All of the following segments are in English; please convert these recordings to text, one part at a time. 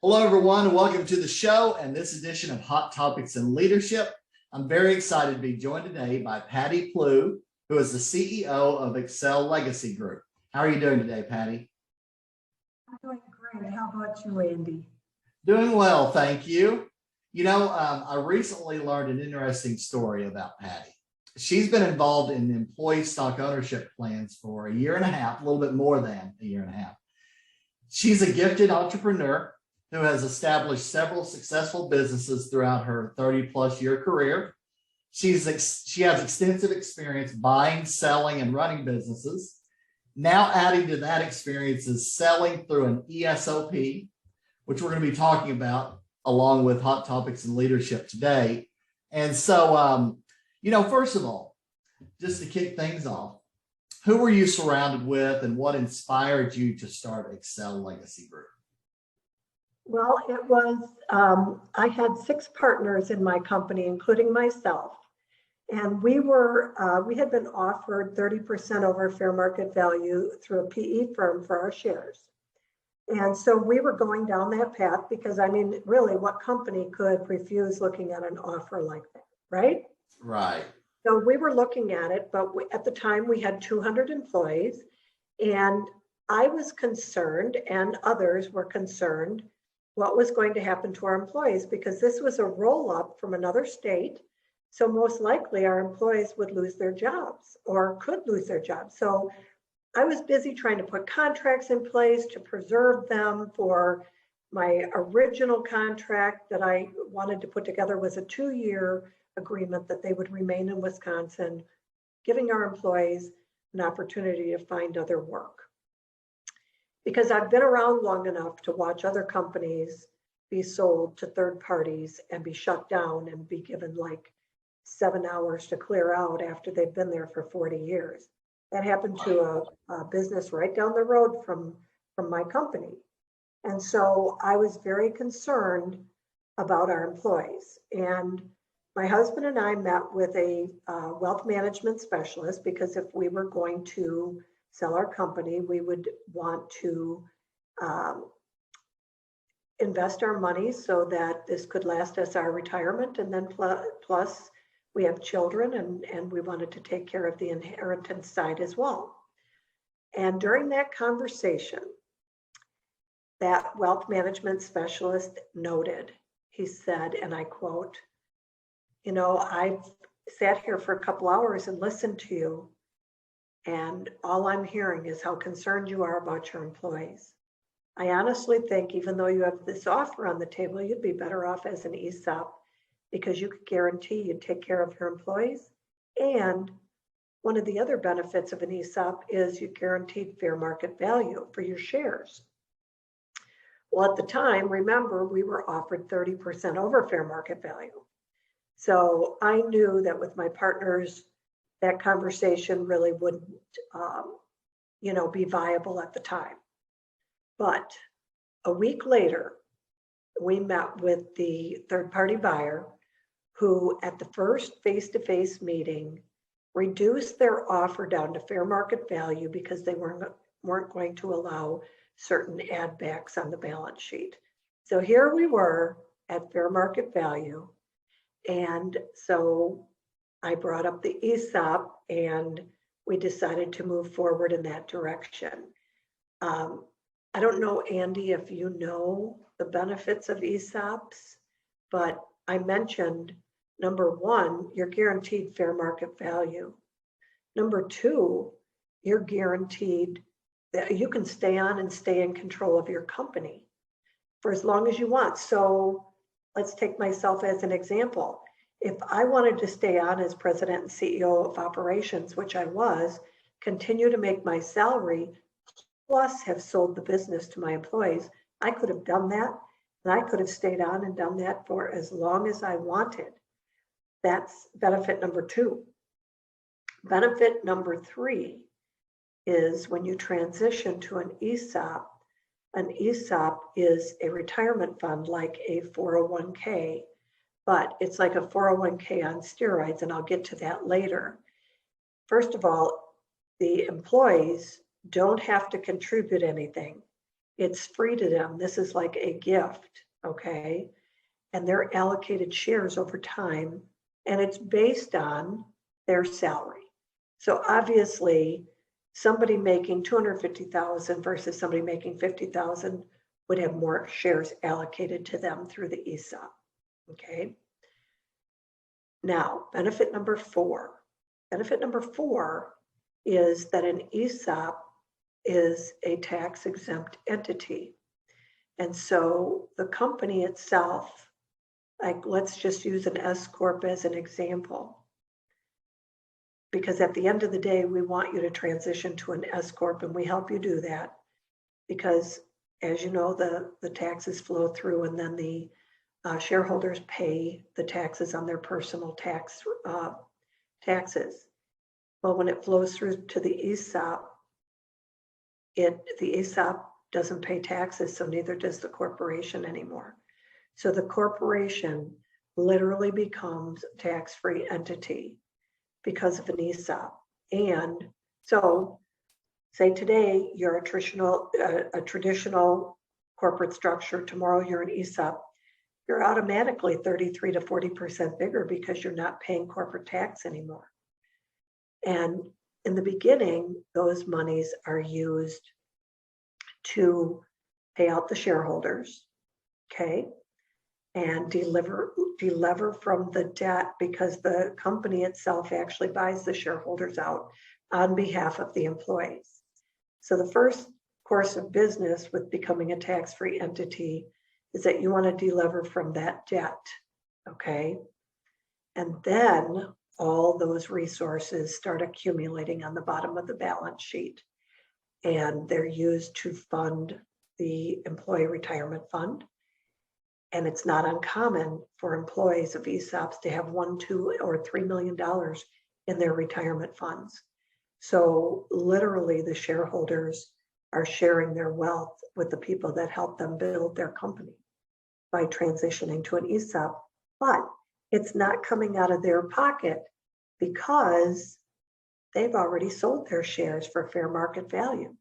Hello, everyone, and welcome to the show and this edition of Hot Topics in Leadership. I'm very excited to be joined today by Pattil Plough, who is the CEO of Excel Legacy Group. How are you doing today, Patti? I'm doing great. How about you, Andy? Doing well, thank you. I recently learned an interesting story about Patti. She's been involved in employee stock ownership plans for a year and a half, a little bit more than a year and a half. She's a gifted entrepreneur who has established several successful businesses throughout her 30-plus year career. She has extensive experience buying, selling, and running businesses. Now adding to that experience is selling through an ESOP, which we're going to be talking about along with Hot Topics in Leadership today. And so, first of all, just to kick things off, who were you surrounded with and what inspired you to start Excel Legacy Group? Well, it was, I had 6 partners in my company, including myself. And we had been offered 30% over fair market value through a PE firm for our shares. And so we were going down that path because, really, what company could refuse looking at an offer like that, right? Right. So we were looking at it, but at the time we had 200 employees, and I was concerned, and others were concerned, what was going to happen to our employees, because this was a roll-up from another state. So most likely our employees would lose their jobs or could lose their jobs. So I was busy trying to put contracts in place to preserve them. For my original contract that I wanted to put together was a 2-year agreement that they would remain in Wisconsin, giving our employees an opportunity to find other work. Because I've been around long enough to watch other companies be sold to third parties and be shut down and be given like 7 hours to clear out after they've been there for 40 years. That happened to a business right down the road from my company. And so I was very concerned about our employees. And my husband and I met with a wealth management specialist, because if we were going to sell our company, we would want to invest our money so that this could last us our retirement. And then plus we have children, and we wanted to take care of the inheritance side as well. And during that conversation, that wealth management specialist noted, he said, and I quote, I've sat here for a couple hours and listened to you, and all I'm hearing is how concerned you are about your employees. I honestly think even though you have this offer on the table, you'd be better off as an ESOP, because you could guarantee you'd take care of your employees. And one of the other benefits of an ESOP is you guaranteed fair market value for your shares. Well, at the time, remember, we were offered 30% over fair market value. So I knew that with my partners, that conversation really wouldn't, be viable at the time. But a week later, we met with the third-party buyer, who at the first face-to-face meeting reduced their offer down to fair market value because they weren't going to allow certain add backs on the balance sheet. So here we were at fair market value. And so I brought up the ESOP, and we decided to move forward in that direction. I don't know, Andy, if you know the benefits of ESOPs, but I mentioned, number 1, you're guaranteed fair market value. Number 2, you're guaranteed that you can stay on and stay in control of your company for as long as you want. So let's take myself as an example. If I wanted to stay on as president and CEO of operations, which I was, continue to make my salary, plus have sold the business to my employees, I could have done that, and I could have stayed on and done that for as long as I wanted. That's benefit number 2. Benefit number 3 is when you transition to an ESOP is a retirement fund like a 401k, but it's like a 401k on steroids, and I'll get to that later. First of all, the employees don't have to contribute anything. It's free to them. This is like a gift, okay? And they're allocated shares over time, and it's based on their salary. So obviously, somebody making 250,000 versus somebody making 50,000 would have more shares allocated to them through the ESOP, okay? Now, benefit number 4. Benefit number 4 is that an ESOP is a tax exempt entity. And so the company itself, like let's just use an S Corp as an example, because at the end of the day, we want you to transition to an S Corp, and we help you do that because, as you know, the taxes flow through, and then the shareholders pay the taxes on their personal taxes. But when it flows through to the ESOP, the ESOP doesn't pay taxes, so neither does the corporation anymore. So the corporation literally becomes a tax-free entity because of an ESOP. And so say today you're a traditional corporate structure, tomorrow you're an ESOP, you're automatically 33 to 40% bigger because you're not paying corporate tax anymore. And in the beginning, those monies are used to pay out the shareholders, okay, and delever from the debt, because the company itself actually buys the shareholders out on behalf of the employees. So the first course of business with becoming a tax-free entity is that you want to delever from that debt, okay? And then all those resources start accumulating on the bottom of the balance sheet, and they're used to fund the employee retirement fund. And it's not uncommon for employees of ESOPs to have $1, $2, or $3 million in their retirement funds. So literally the shareholders are sharing their wealth with the people that help them build their company by transitioning to an ESOP, but it's not coming out of their pocket because they've already sold their shares for fair market value.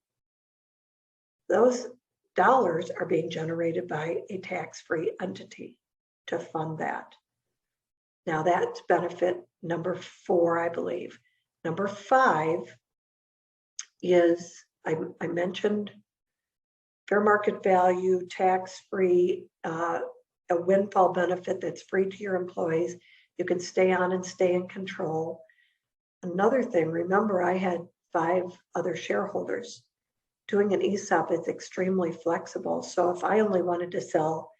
Those dollars are being generated by a tax-free entity to fund that. Now that's benefit number 4, I believe. Number 5 is, I mentioned fair market value, tax-free, a windfall benefit that's free to your employees. You can stay on and stay in control. Another thing, remember I had 5 other shareholders. Doing an ESOP is extremely flexible. So if I only wanted to sell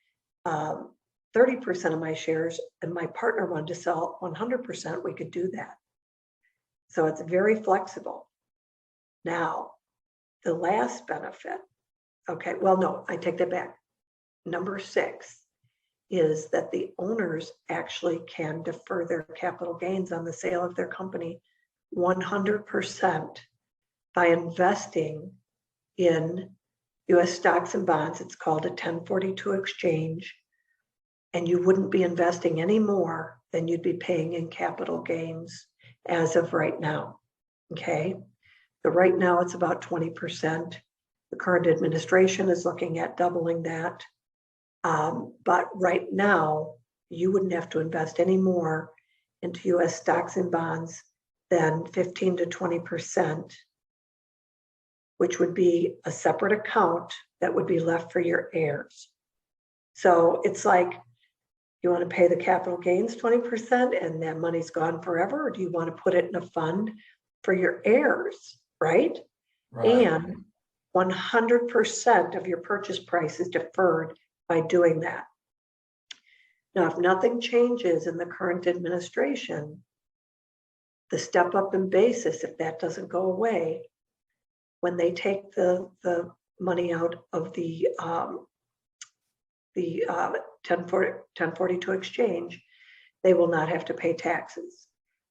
30% of my shares and my partner wanted to sell 100%, we could do that. So it's very flexible. Now, the last benefit, okay, well, no, I take that back. Number 6 is that the owners actually can defer their capital gains on the sale of their company 100% by investing in US stocks and bonds. It's called a 1042 exchange, and you wouldn't be investing any more than you'd be paying in capital gains as of right now, okay? So right now it's about 20%. The current administration is looking at doubling that. But right now, you wouldn't have to invest any more into US stocks and bonds than 15 to 20%, which would be a separate account that would be left for your heirs. So it's like, you want to pay the capital gains 20% and that money's gone forever, or do you want to put it in a fund for your heirs, right? And 100% of your purchase price is deferred by doing that. Now, if nothing changes in the current administration, the step up in basis, if that doesn't go away, when they take the money out of the 1042 exchange, they will not have to pay taxes.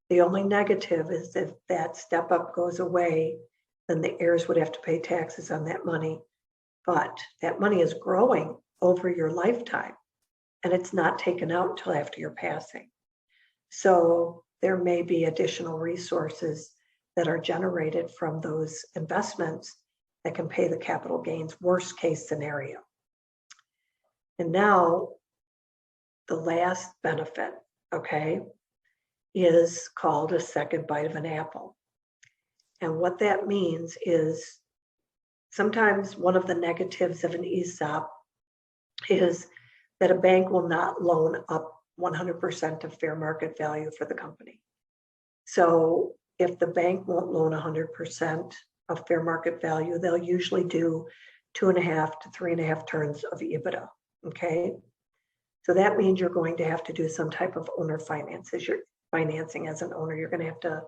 The only negative is if that step up goes away, then the heirs would have to pay taxes on that money. But that money is growing over your lifetime, and it's not taken out until after your passing. So there may be additional resources that are generated from those investments that can pay the capital gains, worst case scenario. And now the last benefit, okay, is called a second bite of an apple. And what that means is sometimes one of the negatives of an ESOP is that a bank will not loan up 100% of fair market value for the company. So if the bank won't loan 100% of fair market value, they'll usually do 2.5 to 3.5 turns of EBITDA, okay? So that means you're going to have to do some type of owner finance. As you're financing as an owner, you're going to have to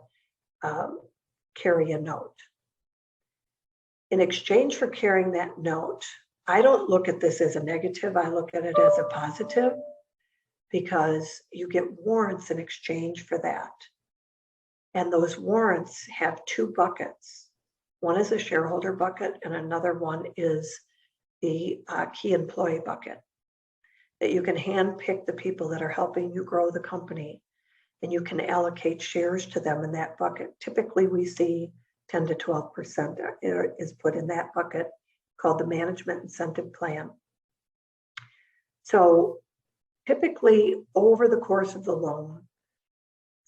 carry a note. In exchange for carrying that note, I don't look at this as a negative. I look at it as a positive because you get warrants in exchange for that. And those warrants have 2 buckets. One is a shareholder bucket and another one is the key employee bucket. That you can handpick the people that are helping you grow the company and you can allocate shares to them in that bucket. Typically we see 10 to 12% is put in that bucket called the management incentive plan. So typically over the course of the loan,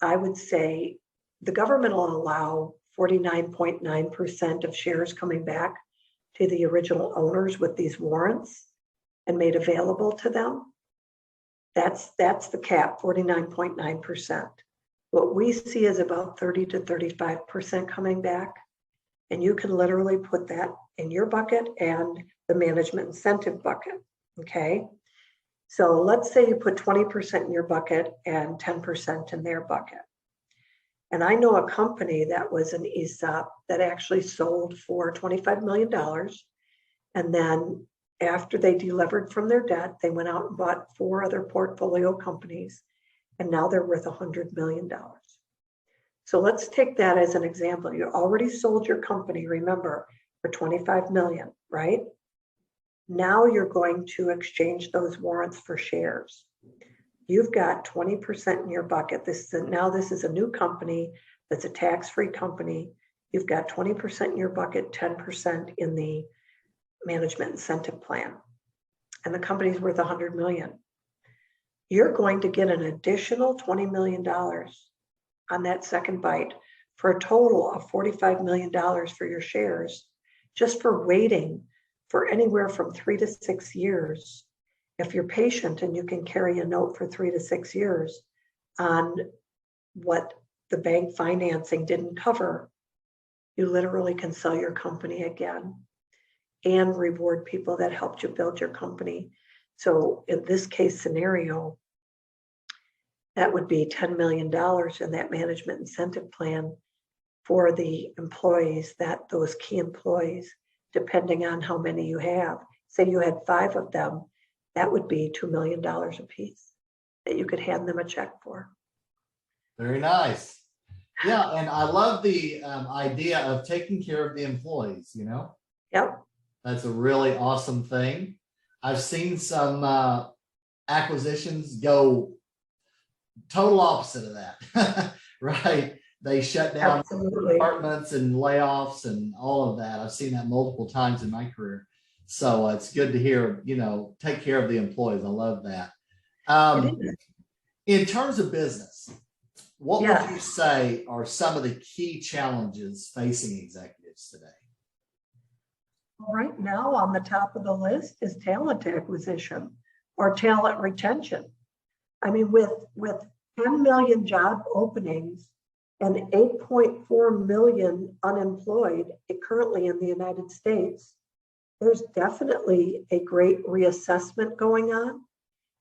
I would say the government will allow 49.9% of shares coming back to the original owners with these warrants and made available to them. That's the cap, 49.9%. What we see is about 30 to 35% coming back. And you can literally put that in your bucket and the management incentive bucket, okay? So let's say you put 20% in your bucket and 10% in their bucket. And I know a company that was an ESOP that actually sold for $25 million. And then after they delevered from their debt, they went out and bought 4 other portfolio companies. And now they're worth $100 million. So let's take that as an example. You already sold your company, remember, for $25 million, right? Now you're going to exchange those warrants for shares. You've got 20% in your bucket. This is a new company that's a tax-free company. You've got 20% in your bucket, 10% in the management incentive plan. And the company's worth $100 million. You're going to get an additional $20 million on that second bite for a total of $45 million for your shares, just for waiting for anywhere from 3 to 6 years. If you're patient and you can carry a note for 3 to 6 years on what the bank financing didn't cover, you literally can sell your company again and reward people that helped you build your company. So in this case scenario, that would be $10 million in that management incentive plan for the employees, those key employees, depending on how many you have. Say you had 5 of them, that would be $2 million a piece that you could hand them a check for. Very nice. Yeah, and I love the idea of taking care of the employees, you know? Yep. That's a really awesome thing. I've seen some acquisitions go total opposite of that, right? They shut down Absolutely. departments and layoffs and all of that. I've seen that multiple times in my career. So it's good to hear, you know, take care of the employees. I love that. In terms of business, what would you say are some of the key challenges facing executives today? Right now on the top of the list is talent acquisition or talent retention. I mean, with 10 million job openings and 8.4 million unemployed currently in the United States, there's definitely a great reassessment going on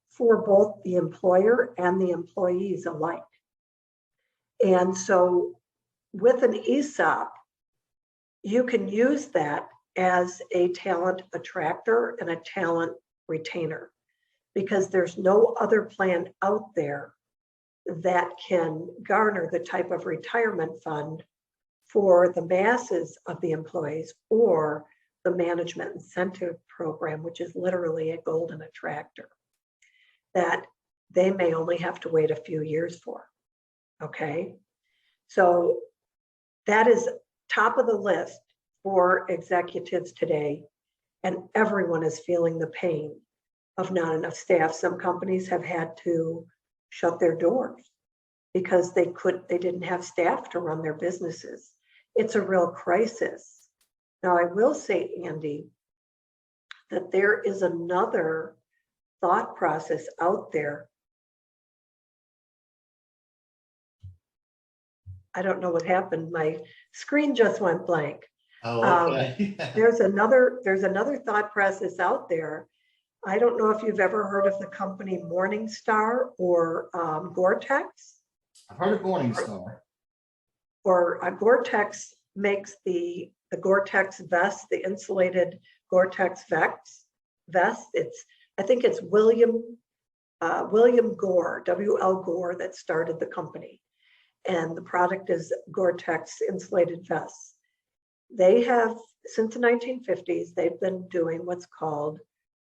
for both the employer and the employees alike. And so with an ESOP, you can use that as a talent attractor and a talent retainer, because there's no other plan out there that can garner the type of retirement fund for the masses of the employees or the management incentive program, which is literally a golden attractor that they may only have to wait a few years for. Okay, so that is top of the list for executives today, and everyone is feeling the pain of not enough staff. Some companies have had to shut their doors because they didn't have staff to run their businesses. It's a real crisis. Now, I will say, Andy, that there is another thought process out there. I don't know what happened. My screen just went blank. Oh, okay. There's another thought process out there. I don't know if you've ever heard of the company Morningstar or Gore-Tex. I've heard of Morningstar. Or Gore-Tex makes the Gore-Tex vest, the insulated Gore-Tex vest. I think it's William Gore, W.L. Gore, that started the company. And the product is Gore-Tex insulated vests. They have, since the 1950s, they've been doing what's called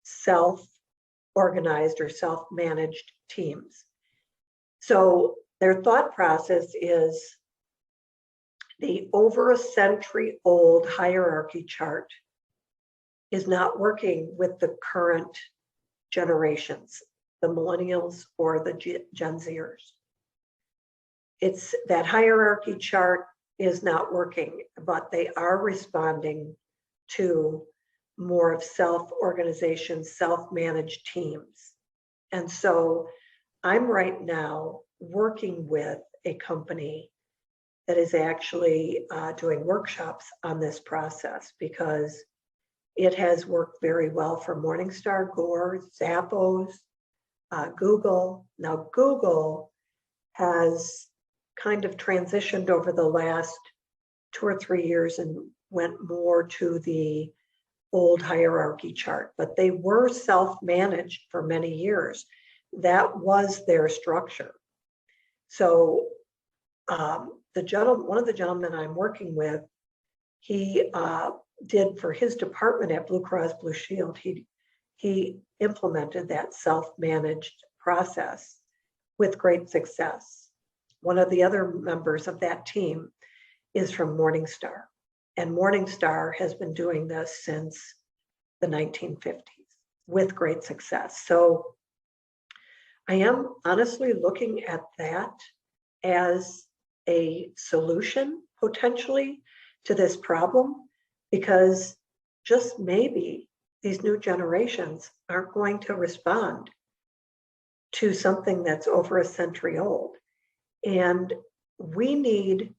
self-organized or self-managed teams. So their thought process is the over a century old hierarchy chart is not working with the current generations, the millennials or the Gen Zers. It's that hierarchy chart is not working, but they are responding to more of self-organization, self-managed teams. And so I'm right now working with a company that is actually doing workshops on this process because it has worked very well for Morningstar, Gore, Zappos, Google. Now, Google has kind of transitioned over the last 2 or 3 years and went more to the old hierarchy chart, but they were self-managed for many years. That was their structure. So one of the gentlemen I'm working with, he did for his department at Blue Cross Blue Shield, he implemented that self-managed process with great success. One of the other members of that team is from Morningstar, and Morningstar has been doing this since the 1950s with great success. So I am honestly looking at that as a solution potentially to this problem, because just maybe these new generations aren't going to respond to something that's over a century old. And we need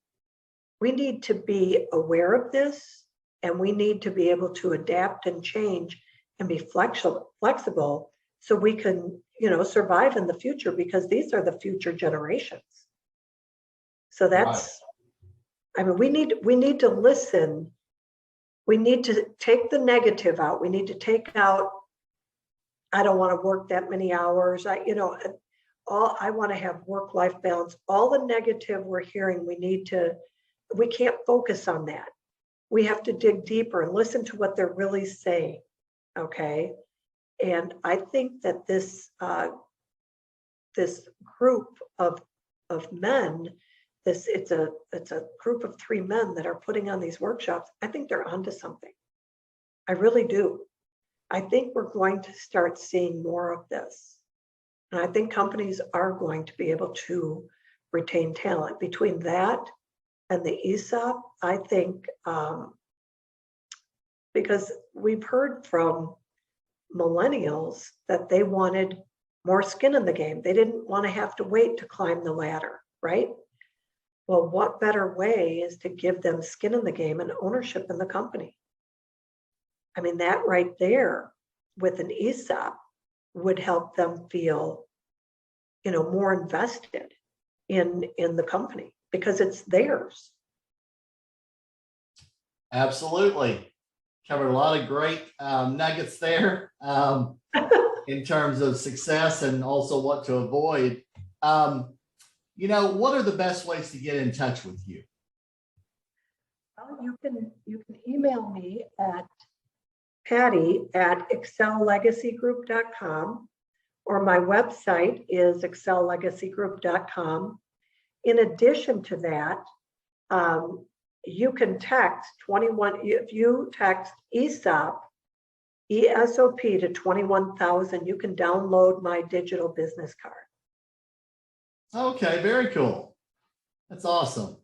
to be aware of this, and we need to be able to adapt and change and be flexible so we can, survive in the future, because these are the future generations. So that's, right. I mean, we need to listen. We need to take the negative out. We need to take out, I don't want to work that many hours. I want to have work-life balance. All the negative we're hearing, we can't focus on that. We have to dig deeper and listen to what they're really saying. Okay. And I think that this group of men, it's a group of 3 men that are putting on these workshops. I think they're onto something. I really do. I think we're going to start seeing more of this. And I think companies are going to be able to retain talent. Between that and the ESOP, I think, because we've heard from millennials that they wanted more skin in the game. They didn't want to have to wait to climb the ladder, right? Well, what better way is to give them skin in the game and ownership in the company? I mean, that right there with an ESOP would help them feel, more invested in the company because it's theirs. Absolutely. Covered a lot of great nuggets there in terms of success and also what to avoid. What are the best ways to get in touch with you? Well, you can email me at Patti@excellegacygroup.com, or my website is excellegacygroup.com. In addition to that, you can text 21, if you text ESOP, ESOP to 21,000, you can download my digital business card. Okay, very cool. That's awesome.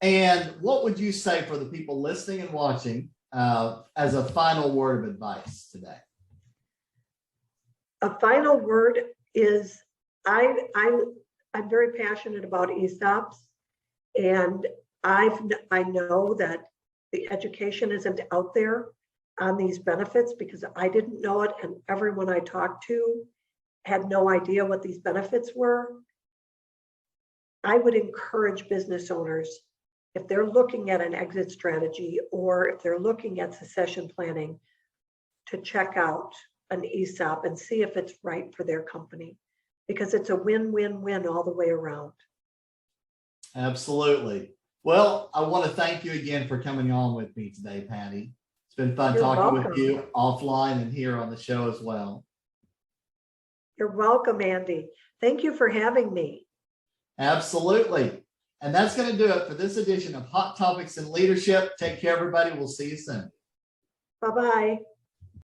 And what would you say for the people listening and watching as a final word of advice today? A final word is I'm very passionate about ESOPs, and I know that the education isn't out there on these benefits because I didn't know it, and everyone I talked to had no idea what these benefits were. I would encourage business owners, if they're looking at an exit strategy or if they're looking at succession planning, to check out an ESOP and see if it's right for their company, because it's a win-win-win all the way around. Absolutely. Well, I want to thank you again for coming on with me today, Patti. It's been fun You're talking welcome. with you offline and here on the show as well. You're welcome, Andy. Thank you for having me. Absolutely. And that's going to do it for this edition of Hot Topics in Leadership. Take care, everybody. We'll see you soon. Bye-bye.